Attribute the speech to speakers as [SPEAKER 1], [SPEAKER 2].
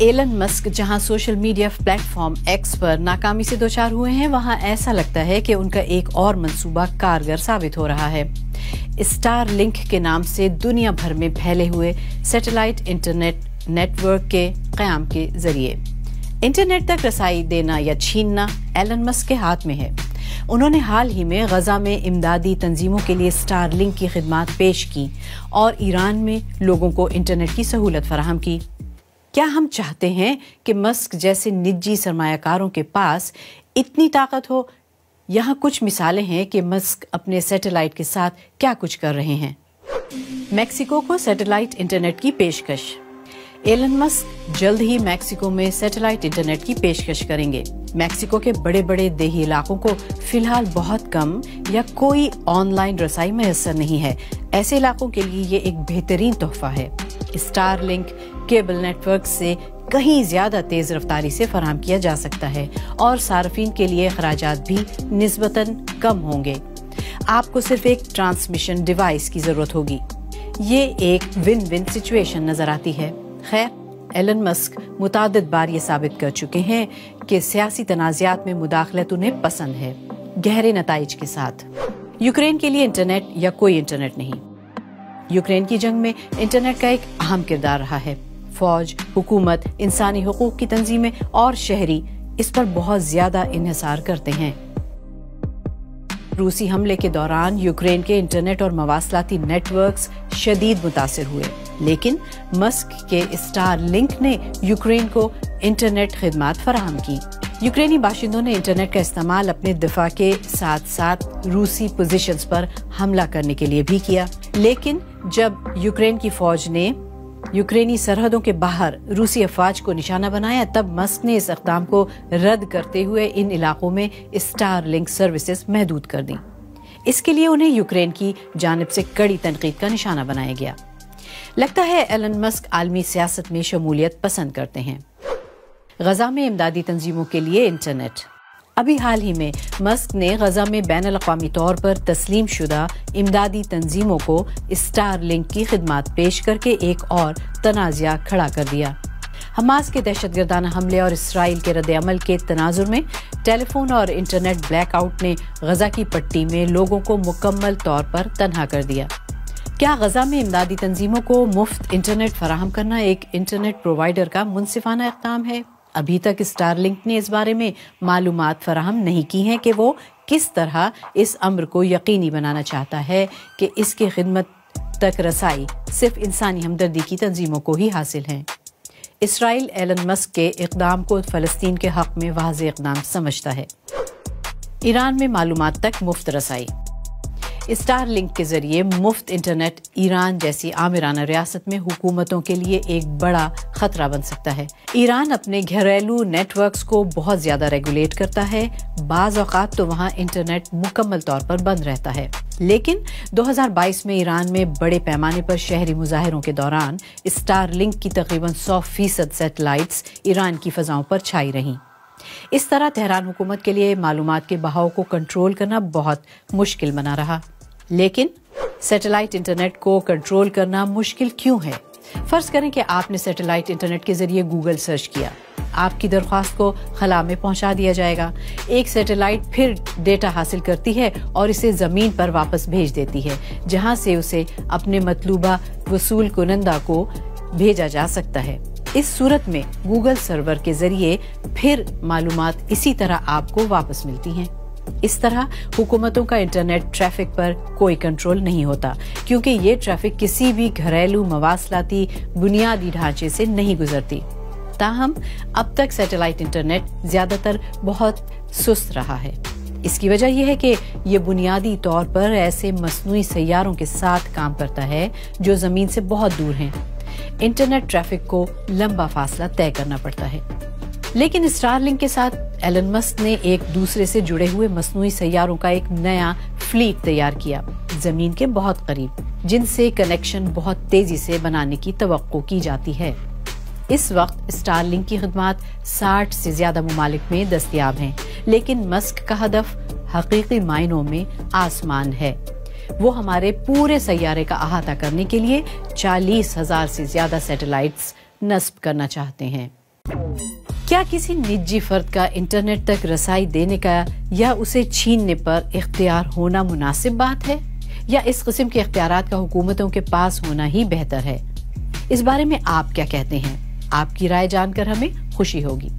[SPEAKER 1] Elon Musk जहां social media platform x पर नाकामी से दोचार हुए हैं, वहां ऐसा लगता है कि उनका एक और मंसूबा कारगर साबित हो रहा है। स्टार लिंक के नाम से दुनिया भर में फैले हुए सैटेलाइट इंटरनेट नेटवर्क के क़याम के जरिए इंटरनेट तक रसाई देना या छीनना एलन मस्क के हाथ में है। उन्होंने हाल ही में गजा में इमदादी तंजीमों के लिए स्टार लिंक की खिदमात पेश की और ईरान में लोगों को इंटरनेट की सहूलत फराहम की। क्या हम चाहते हैं कि मस्क जैसे निजी सरमायाकारों के पास इतनी ताकत हो? यहाँ कुछ मिसालें हैं कि मस्क अपने सैटेलाइट के साथ क्या कुछ कर रहे हैं। मैक्सिको को सैटेलाइट इंटरनेट की पेशकश। एलन मस्क जल्द ही मैक्सिको में सैटेलाइट इंटरनेट की पेशकश करेंगे। मैक्सिको के बड़े बड़े देही इलाकों को फिलहाल बहुत कम या कोई ऑनलाइन रसाई मैसर नहीं है। ऐसे इलाकों के लिए ये एक बेहतरीन तोहफा है। स्टार लिंक केबल नेटवर्क से कहीं ज्यादा तेज रफ्तारी से फराहम किया जा सकता है और सार्फिन के लिए खराजात भी निस्बतन कम होंगे। आपको सिर्फ एक ट्रांसमिशन डिवाइस की जरूरत होगी। ये एक विन विन सिचुएशन नजर आती है। खैर, एलन मस्क मुतादिद बार ये साबित कर चुके हैं कि सियासी तनाज़ात में मुदाखलत उन्हें पसंद है, गहरे नताइज के साथ। यूक्रेन के लिए इंटरनेट या कोई इंटरनेट नहीं। यूक्रेन की जंग में इंटरनेट का एक अहम किरदार रहा है। फौज, हुकूमत, इंसानी हुकूक की तंजीमें और शहरी इस पर बहुत ज्यादा इन्हिसार करते हैं। रूसी हमले के दौरान यूक्रेन के इंटरनेट और मवासलाती नेटवर्क्स शदीद मुतासिर हुए, लेकिन मस्क के स्टार लिंक ने यूक्रेन को इंटरनेट खिदमात फराहम की। यूक्रेनी बाशिंदों ने इंटरनेट का इस्तेमाल अपने दिफा के साथ साथ रूसी पोजीशंस पर हमला करने के लिए भी किया, लेकिन जब यूक्रेन की फौज ने यूक्रेनी सरहदों के बाहर रूसी अफवाज को निशाना बनाया, तब मस्क ने इस इक़दाम को रद्द करते हुए इन इलाकों में स्टार लिंक सर्विसेज महदूद कर दी। इसके लिए उन्हें यूक्रेन की जानिब से कड़ी तनकीद का निशाना बनाया गया। लगता है एलन मस्क आलमी सियासत में शमूलियत पसंद करते हैं। गजा में इमदादी तंजीमों के लिए इंटरनेट। अभी हाल ही में मस्क ने गजा में बैनुल-अक़वामी तौर पर तस्लीम शुदा इमदादी तंजीमों को स्टार लिंक की खिदमात पेश करके एक और तनाज़ा खड़ा कर दिया। हमास के दहशतगर्दाना हमले और इसराइल के रद्द-ए-अमल के तनाजुर में टेलीफोन और इंटरनेट ब्लैकआउट ने गजा की पट्टी में लोगों को मुकम्मल तौर पर तन्हा कर दिया। क्या गजा में इमदादी तंजीमों को मुफ्त इंटरनेट फराहम करना एक इंटरनेट प्रोवाइडर का मुनसिफाना इक़दाम है? अभी तक स्टार लिंक ने इस बारे में मालूमात फराहम नहीं की हैं कि वो किस तरह इस अम्र को यकीनी बनाना चाहता है कि इसकी खिदमत तक रसाई सिर्फ इंसानी हमदर्दी की तंजीमों को ही हासिल है। इसराइल एलन मस्क के इक़दाम को फ़लस्तीन के हक़ में वाज़ेह इक़दाम समझता है। ईरान में मालूमात तक मुफ्त रसाई। स्टार लिंक के जरिए मुफ्त इंटरनेट ईरान जैसी आमिराना रियासत में हुकूमतों के लिए एक बड़ा खतरा बन सकता है। ईरान अपने घरेलू नेटवर्क्स को बहुत ज्यादा रेगुलेट करता है। बाज़ औक़ात तो वहाँ इंटरनेट मुकम्मल तौर पर बंद रहता है, लेकिन 2022 में ईरान में बड़े पैमाने पर शहरी मुजाहिरों के दौरान स्टार लिंक की तकरीबन 100% सैटेलाइट्स ईरान की फ़ज़ाओं पर छाई रहीं। इस तरह तेहरान हुकूमत के लिए मालूमात के बहाव को कंट्रोल करना बहुत मुश्किल बना रहा। लेकिन सैटेलाइट इंटरनेट को कंट्रोल करना मुश्किल क्यों है? फर्ज करें कि आपने सैटेलाइट इंटरनेट के जरिए गूगल सर्च किया, आपकी दरख्वास्त को खला में पहुंचा दिया जाएगा। एक सैटेलाइट फिर डेटा हासिल करती है और इसे जमीन पर वापस भेज देती है, जहां से उसे अपने मतलूबा वसूल कुनंदा को भेजा जा सकता है। इस सूरत में गूगल सर्वर के जरिए फिर मालूमात इसी तरह आपको वापस मिलती हैं। इस तरह हुकूमतों का इंटरनेट ट्रैफिक पर कोई कंट्रोल नहीं होता, क्योंकि ये ट्रैफिक किसी भी घरेलू मवासलाती बुनियादी ढांचे से नहीं गुजरती। ताहम अब तक सैटेलाइट इंटरनेट ज्यादातर बहुत सुस्त रहा है। इसकी वजह यह है कि ये बुनियादी तौर पर ऐसे मसनूई सैयारों के साथ काम करता है जो जमीन से बहुत दूर हैं। इंटरनेट ट्रैफिक को लंबा फासला तय करना पड़ता है। लेकिन स्टारलिंक के साथ एलन मस्क ने एक दूसरे से जुड़े हुए मसनूई सैयारों का एक नया फ्लीट तैयार किया, जमीन के बहुत करीब, जिनसे कनेक्शन बहुत तेजी से बनाने की तवक्को की जाती है। इस वक्त स्टारलिंक की खिदमात 60 से ज्यादा ममालिक में दस्तयाब हैं, लेकिन मस्क का हदफ हकीकी मायनों में आसमान है। वो हमारे पूरे सैयारे का अहाता करने के लिए 40,000 से ज्यादा सैटेलाइट्स नस्ब करना चाहते हैं। کیا کسی نجی فرد کا انٹرنیٹ تک رسائی دینے کا یا اسے چھیننے پر اختیار ہونا مناسب بات ہے، یا اس قسم کے اختیارات کا حکومتوں کے پاس ہونا ہی بہتر ہے؟ اس بارے میں آپ کیا کہتے ہیں؟ آپ کی رائے جان کر ہمیں خوشی ہوگی۔